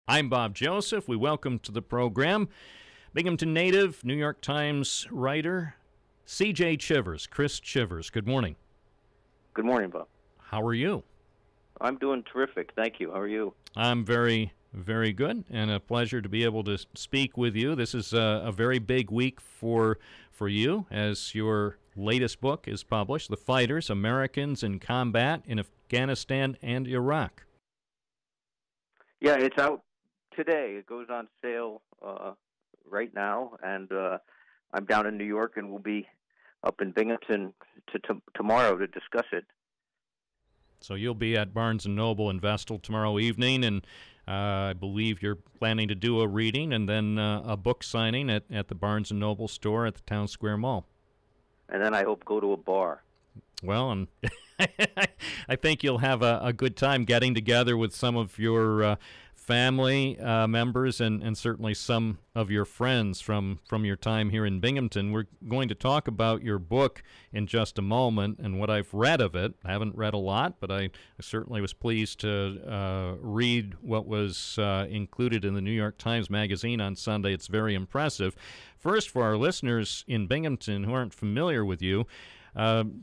I'm Bob Joseph. We welcome to the program Binghamton native, New York Times writer, C.J. Chivers, Chris Chivers. Good morning. Good morning, Bob. How are you? I'm doing terrific. Thank you. How are you? I'm very, very good, and a pleasure to be able to speak with you. This is a very big week for you as your latest book is published, The Fighters, Americans in Combat in Afghanistan and Iraq. Yeah, it's out today. It goes on sale right now, and I'm down in New York and we'll be up in Binghamton tomorrow to discuss it. So you'll be at Barnes & Noble in Vestal tomorrow evening, and I believe you're planning to do a reading and then a book signing at the Barnes & Noble store at the Town Square Mall. And then I hope go to a bar. Well, and I think you'll have a good time getting together with some of your family members and certainly some of your friends from your time here in Binghamton. We're going to talk about your book in just a moment and what I've read of it. I haven't read a lot, but I certainly was pleased to read what was included in the New York Times Magazine on Sunday. It's very impressive. First, for our listeners in Binghamton who aren't familiar with you,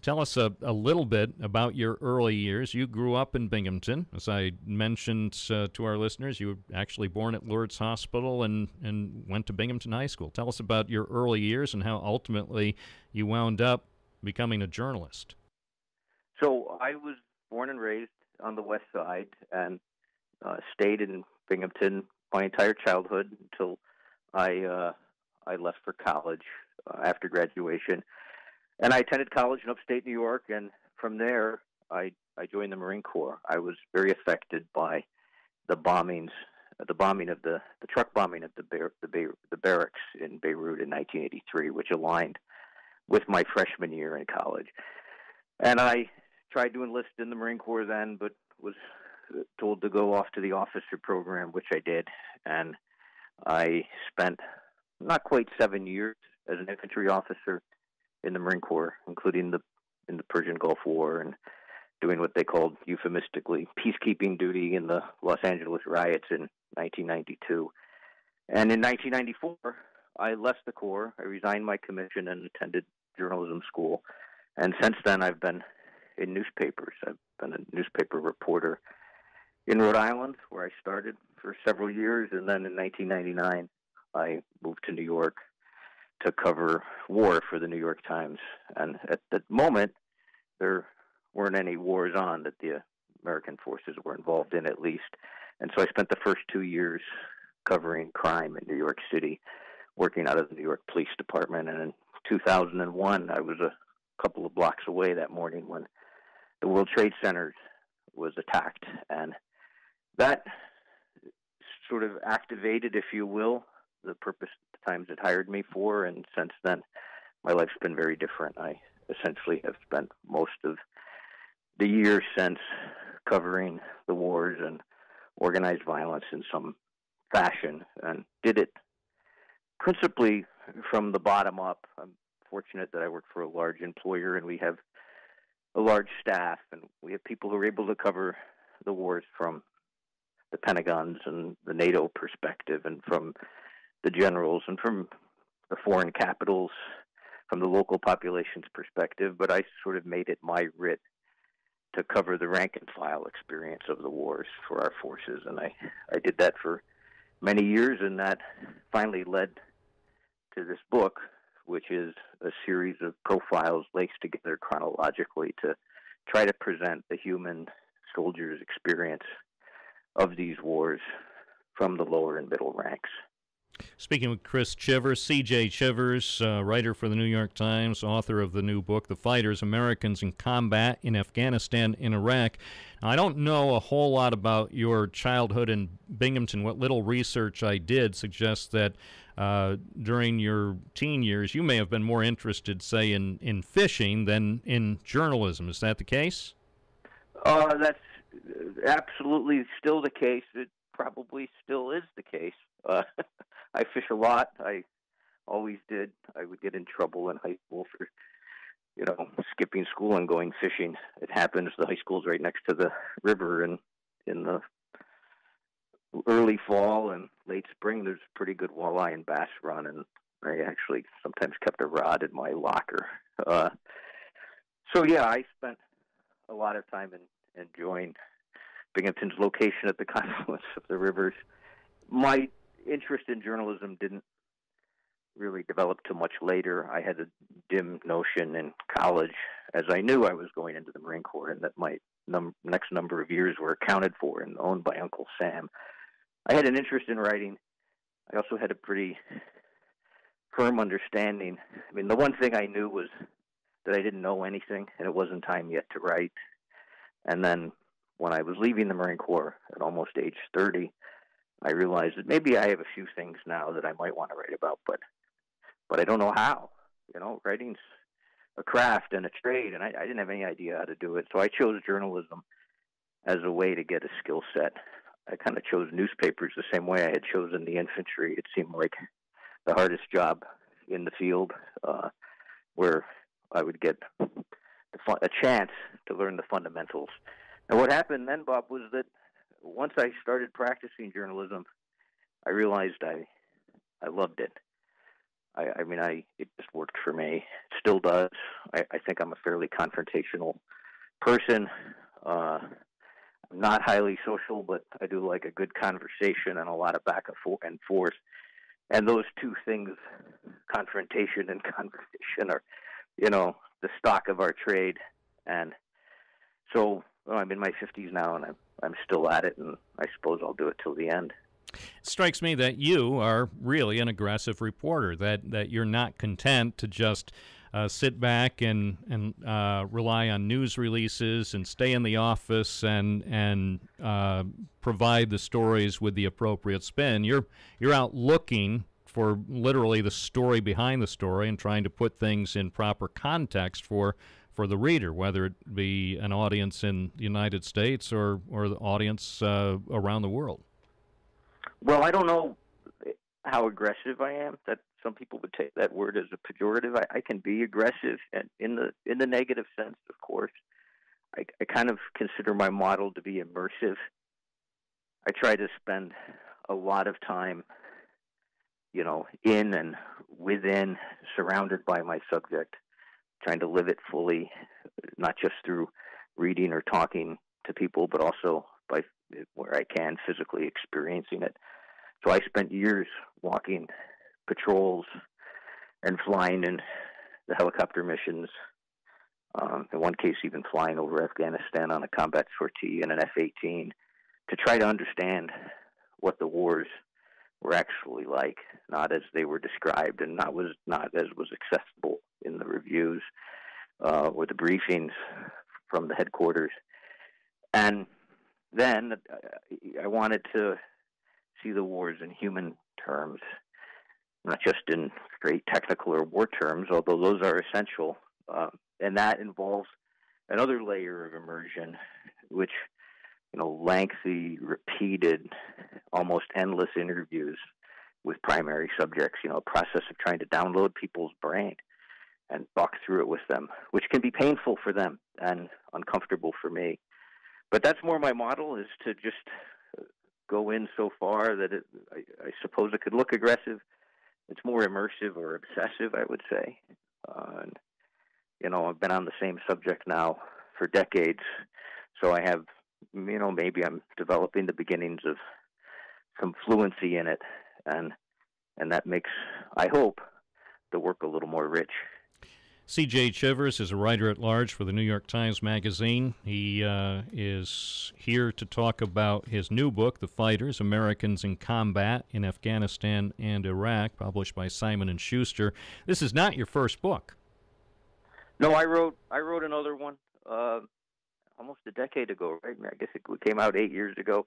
tell us a little bit about your early years. You grew up in Binghamton. As I mentioned to our listeners, you were actually born at Lourdes Hospital and went to Binghamton High School. Tell us about your early years and how ultimately you wound up becoming a journalist. So I was born and raised on the West Side and stayed in Binghamton my entire childhood until I left for college after graduation. And I attended college in upstate New York, and from there, I joined the Marine Corps. I was very affected by the bombing of the truck bombing of the barracks in Beirut in 1983, which aligned with my freshman year in college. And I tried to enlist in the Marine Corps then, but was told to go off to the officer program, which I did. And I spent not quite 7 years as an infantry officer in the Marine Corps, including in the Persian Gulf War and doing what they called euphemistically peacekeeping duty in the Los Angeles riots in 1992. And in 1994, I left the Corps. I resigned my commission and attended journalism school. And since then, I've been in newspapers. I've been a newspaper reporter in Rhode Island, where I started for several years. And then in 1999, I moved to New York to cover war for the New York Times. And at the moment, there weren't any wars on that the American forces were involved in, at least. And so I spent the first 2 years covering crime in New York City, working out of the New York Police Department. And in 2001, I was a couple of blocks away that morning when the World Trade Center was attacked. And that sort of activated, if you will, the purpose the Times had hired me for, and since then, my life's been very different. I essentially have spent most of the years since covering the wars and organized violence in some fashion, and did it principally from the bottom up. I'm fortunate that I work for a large employer, and we have a large staff, and we have people who are able to cover the wars from the Pentagon's and the NATO perspective, and from the generals and from the foreign capitals, from the local population's perspective. But I sort of made it my writ to cover the rank and file experience of the wars for our forces. And I did that for many years, and that finally led to this book, which is a series of profiles laced together chronologically to try to present the human soldier's experience of these wars from the lower and middle ranks. Speaking with Chris Chivers, C.J. Chivers, writer for the New York Times, author of the new book, The Fighters, Americans in Combat in Afghanistan and Iraq. Now, I don't know a whole lot about your childhood in Binghamton. What little research I did suggests that during your teen years, you may have been more interested, say, in fishing than in journalism. Is that the case? That's absolutely still the case. It probably still is the case. I fish a lot. I always did. I would get in trouble in high school for, skipping school and going fishing. It happens. The high school's right next to the river, and in the early fall and late spring, there's pretty good walleye and bass run, and I actually sometimes kept a rod in my locker. So yeah, I spent a lot of time enjoying Binghamton's location at the confluence of the rivers. My interest in journalism didn't really develop too much later. I had a dim notion in college, as I knew I was going into the Marine Corps, and that my next number of years were accounted for and owned by Uncle Sam. I had an interest in writing. I also had a pretty firm understanding. I mean, the one thing I knew was that I didn't know anything, and it wasn't time yet to write. And then when I was leaving the Marine Corps at almost age 30, I realized that maybe I have a few things now that I might want to write about, but I don't know how. You know, writing's a craft and a trade, and I didn't have any idea how to do it. So I chose journalism as a way to get a skill set. I kind of chose newspapers the same way I had chosen the infantry. It seemed like the hardest job in the field, where I would get a chance to learn the fundamentals. And what happened then, Bob, was that once I started practicing journalism, I realized I loved it. It just worked for me. It still does. I think I'm a fairly confrontational person. I'm not highly social, but I do like a good conversation and a lot of back and forth. And those two things, confrontation and conversation, are, the stock of our trade. And so I'm in my 50s now, and I'm still at it, and I suppose I'll do it till the end. It strikes me that you are really an aggressive reporter, that you're not content to just sit back and rely on news releases and stay in the office and provide the stories with the appropriate spin. You're out looking for literally the story behind the story and trying to put things in proper context for the reader, whether it be an audience in the United States or the audience around the world. Well, I don't know how aggressive I am. That some people would take that word as a pejorative. I can be aggressive, and in the negative sense, of course. I kind of consider my model to be immersive. I try to spend a lot of time, in and within, surrounded by my subject, trying to live it fully, not just through reading or talking to people, but also by where I can physically experiencing it. So I spent years walking patrols and flying in the helicopter missions. In one case, even flying over Afghanistan on a combat sortie in an F-18 to try to understand what the wars were actually like, not as they were described, and not as was accessible in the reviews or the briefings from the headquarters. And then I wanted to see the wars in human terms, not just in straight technical or war terms, although those are essential. And that involves another layer of immersion, which, lengthy, repeated, almost endless interviews with primary subjects, a process of trying to download people's brain and walk through it with them, which can be painful for them and uncomfortable for me. But that's more my model, is to just go in so far that I suppose it could look aggressive. It's more immersive or obsessive, I would say. And, I've been on the same subject now for decades, so I have, maybe I'm developing the beginnings of some fluency in it, and that makes, I hope, the work a little more rich. C.J. Chivers is a writer-at-large for the New York Times Magazine. He is here to talk about his new book, The Fighters, Americans in Combat in Afghanistan and Iraq, published by Simon & Schuster. This is not your first book. No, I wrote another one almost a decade ago, right? I guess it came out 8 years ago.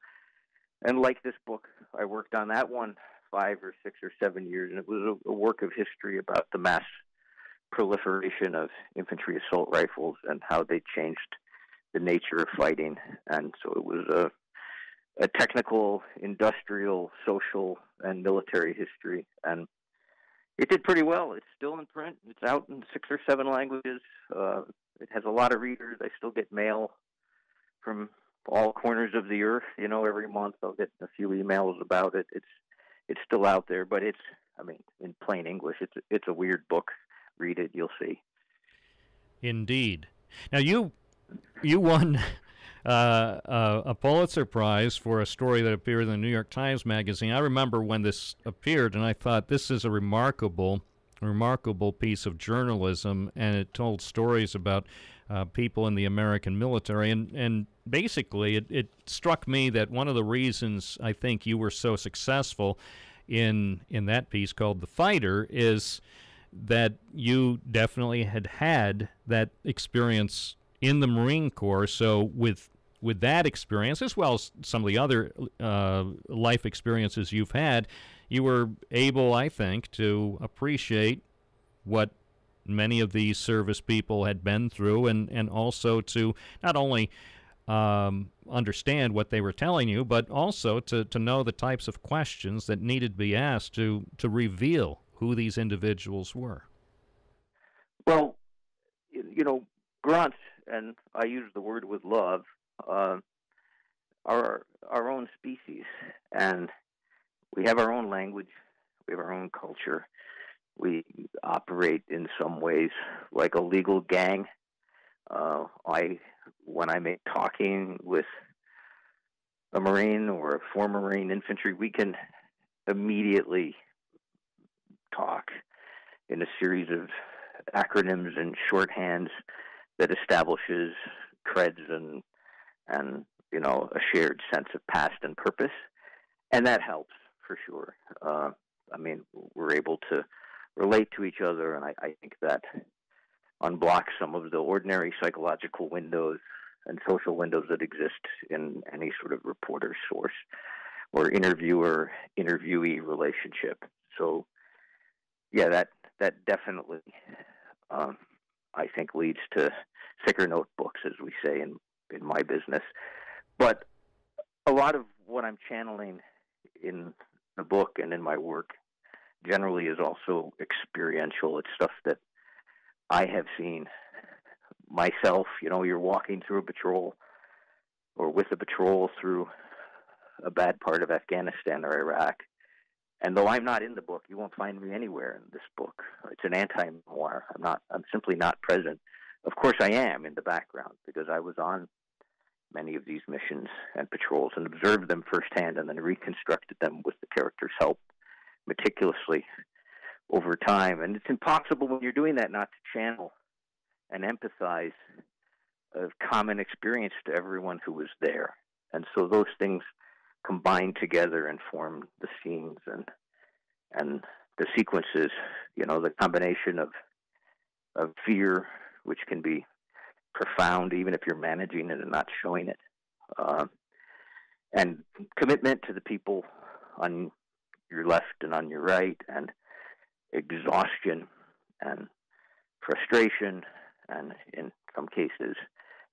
And like this book, I worked on that one 5 or 6 or 7 years, and it was a work of history about the mass proliferation of infantry assault rifles and how they changed the nature of fighting. And so it was a technical, industrial, social, and military history. And it did pretty well. It's still in print. It's out in 6 or 7 languages. It has a lot of readers. I still get mail from all corners of the earth. Every month I'll get a few emails about it. It's still out there, but in plain English, it's a weird book. Read it, you'll see. Indeed. Now you won a Pulitzer Prize for a story that appeared in the New York Times Magazine. I remember when this appeared, and I thought this is a remarkable piece of journalism, and it told stories about people in the American military. And basically, it struck me that one of the reasons I think you were so successful in that piece called The Fighter is that you definitely had that experience in the Marine Corps. So with that experience, as well as some of the other life experiences you've had, you were able, I think, to appreciate what many of these service people had been through, and also to not only understand what they were telling you, but also to know the types of questions that needed to be asked to reveal who these individuals were. Well, grunts, and I use the word with love, are our own species, and we have our own language, we have our own culture. We operate in some ways like a legal gang. When I'm talking with a Marine or a former Marine infantry, we can immediately talk in a series of acronyms and shorthands that establishes creds and a shared sense of past and purpose, and that helps for sure. We're able to relate to each other, and I think that unblocks some of the ordinary psychological windows and social windows that exist in any sort of reporter source or interviewer-interviewee relationship. So, yeah, that definitely, I think, leads to thicker notebooks, as we say in my business. But a lot of what I'm channeling in the book and in my work generally is also experiential. It's stuff that I have seen myself. You're walking through a patrol or with a patrol through a bad part of Afghanistan or Iraq. And though I'm not in the book, you won't find me anywhere in this book. It's an anti-memoir. I'm simply not present. Of course I am in the background, because I was on many of these missions and patrols and observed them firsthand and then reconstructed them with the character's help meticulously over time. And it's impossible when you're doing that not to channel and empathize a common experience to everyone who was there. And so those things combine together and form the scenes and the sequences, the combination of fear, which can be profound even if you're managing it and not showing it, and commitment to the people on your left and on your right, and exhaustion and frustration, and in some cases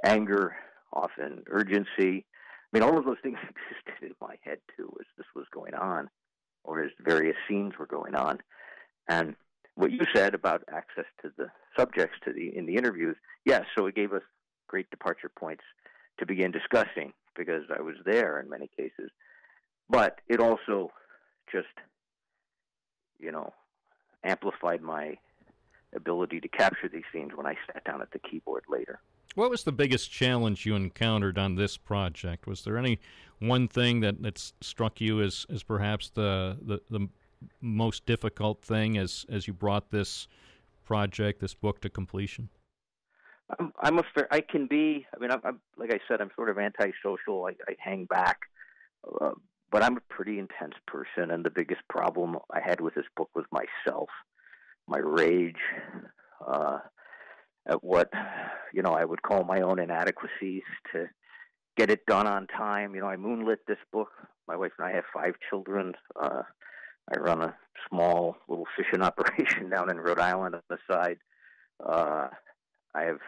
anger, often urgency. All of those things existed in my head too as this was going on, or as various scenes were going on. And what you said about access to the subjects in the interviews, yes, so it gave us great departure points to begin discussing, because I was there in many cases. But it also just, amplified my ability to capture these scenes when I sat down at the keyboard later. What was the biggest challenge you encountered on this project? Was there any one thing that struck you as perhaps the most difficult thing as you brought this project, this book, to completion? I'm like I said, I'm sort of antisocial. I hang back, but I'm a pretty intense person, and the biggest problem I had with this book was myself, my rage at what I would call my own inadequacies to get it done on time. I moonlit this book. My wife and I have 5 children. I run a small little fishing operation down in Rhode Island on the side. I have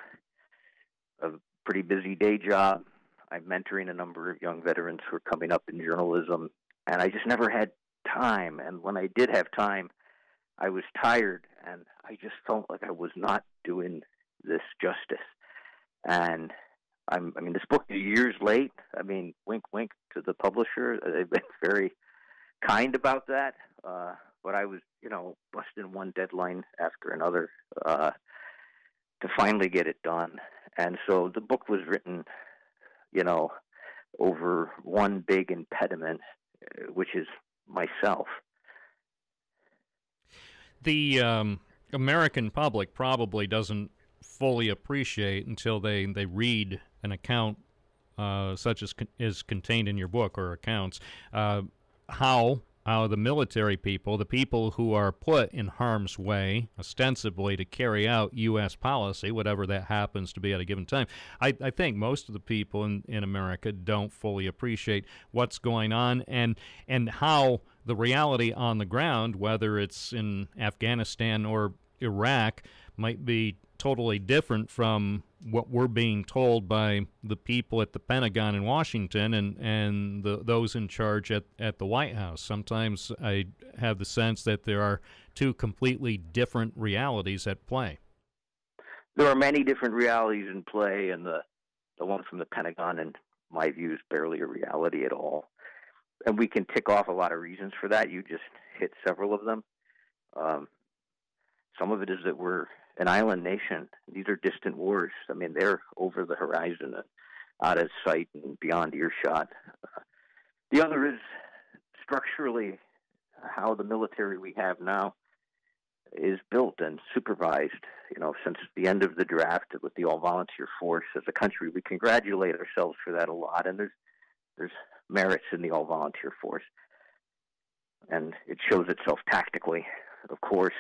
a pretty busy day job. I'm mentoring a number of young veterans who are coming up in journalism, and I just never had time. And when I did have time, I was tired, and I just felt like I was not doing this justice. And I mean, this book is years late. I mean, wink, wink to the publisher. They've been very kind about that. But I was, busting one deadline after another to finally get it done. And so the book was written, over one big impediment, which is myself. The American public probably doesn't fully appreciate until they read an account such as is contained in your book, or accounts, how the military people, the people who are put in harm's way ostensibly to carry out U.S. policy, whatever that happens to be at a given time. I think most of the people in America don't fully appreciate what's going on and how the reality on the ground, whether it's in Afghanistan or Iraq, might be totally different from what we're being told by the people at the Pentagon in Washington and those in charge at the White House. Sometimes I have the sense that there are two completely different realities at play. There are many different realities in play, and the one from the Pentagon, in my view, is barely a reality at all. And we can tick off a lot of reasons for that. You just hit several of them. Some of it is that we're an island nation. These are distant wars. I mean, they're over the horizon and out of sight and beyond earshot. The other is structurally how the military we have now is built and supervised. Since the end of the draft with the all-volunteer force, as a country, we congratulate ourselves for that a lot. And there's merits in the all-volunteer force. And it shows itself tactically, of course,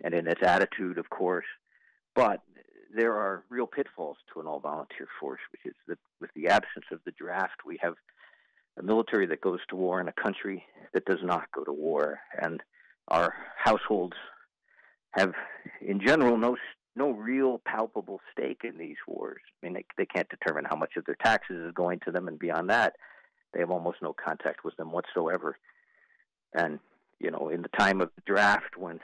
and in its attitude, of course. But there are real pitfalls to an all-volunteer force, which is that with the absence of the draft, we have a military that goes to war in a country that does not go to war. And our households have, in general, no real palpable stake in these wars. I mean, they can't determine how much of their taxes is going to them, and beyond that, they have almost no contact with them whatsoever. And, in the time of the draft, when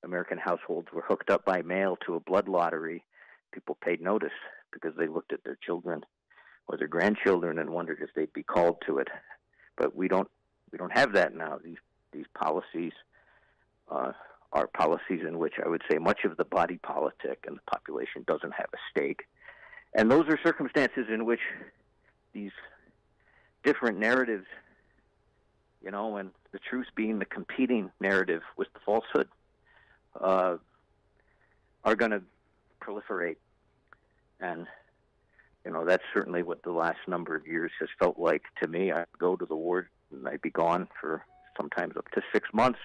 American households were hooked up by mail to a blood lottery, people paid notice because they looked at their children or their grandchildren and wondered if they'd be called to it. But we don't have that now. These policies are policies in which I would say much of the body politic and the population doesn't have a stake. And those are circumstances in which these different narratives, and the truth being the competing narrative with the falsehood, are going to proliferate. And, that's certainly what the last number of years has felt like to me. I'd go to the war and I'd be gone for sometimes up to 6 months,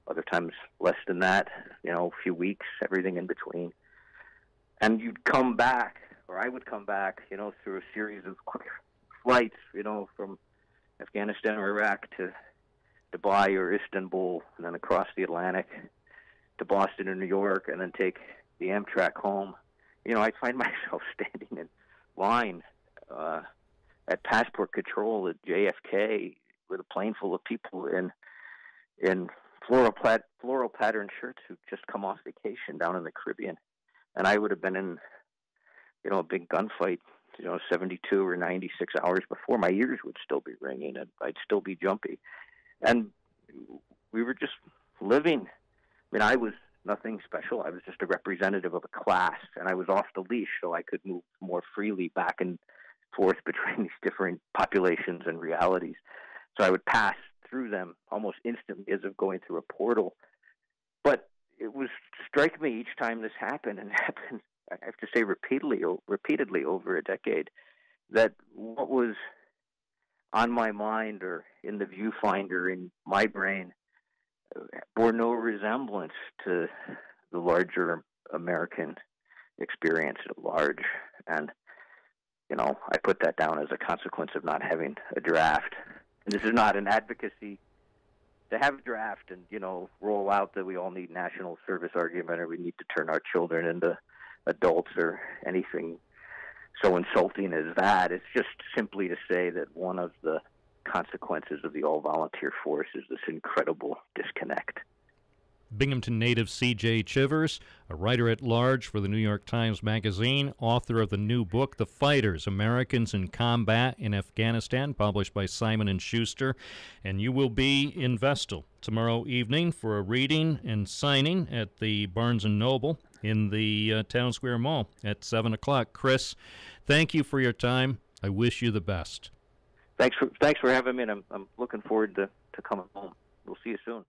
other times less than that, a few weeks, everything in between. And you'd come back, or I would come back, through a series of quick flights, from Afghanistan or Iraq to Dubai or Istanbul, and then across the Atlantic to Boston or New York, and then take the Amtrak home. I'd find myself standing in line at passport control at JFK with a plane full of people in floral patterned shirts who'd just come off vacation down in the Caribbean. And I would have been in, a big gunfight, 72 or 96 hours before. My ears would still be ringing and I'd still be jumpy. And we were just living. I mean, I was nothing special. I was just a representative of a class, and I was off the leash so I could move more freely back and forth between these different populations and realities. So I would pass through them almost instantly as if going through a portal. But it was strike me each time this happened, and happened, I have to say, repeatedly over a decade, that what was on my mind or in the viewfinder in my brain bore no resemblance to the larger American experience at large. And, I put that down as a consequence of not having a draft. And this is not an advocacy to have a draft and, roll out that we all need national service argument or we need to turn our children into adults or anything so insulting as that. It's just simply to say that one of the consequences of the all-volunteer force is this incredible disconnect. Binghamton native C.J. Chivers, a writer-at-large for the New York Times Magazine, author of the new book, The Fighters, Americans in Combat in Afghanistan, published by Simon & Schuster. And you will be in Vestal tomorrow evening for a reading and signing at the Barnes & Noble in the Town Square Mall at 7 o'clock. Chris, thank you for your time. I wish you the best. Thanks for having me, and I'm looking forward to coming home. We'll see you soon.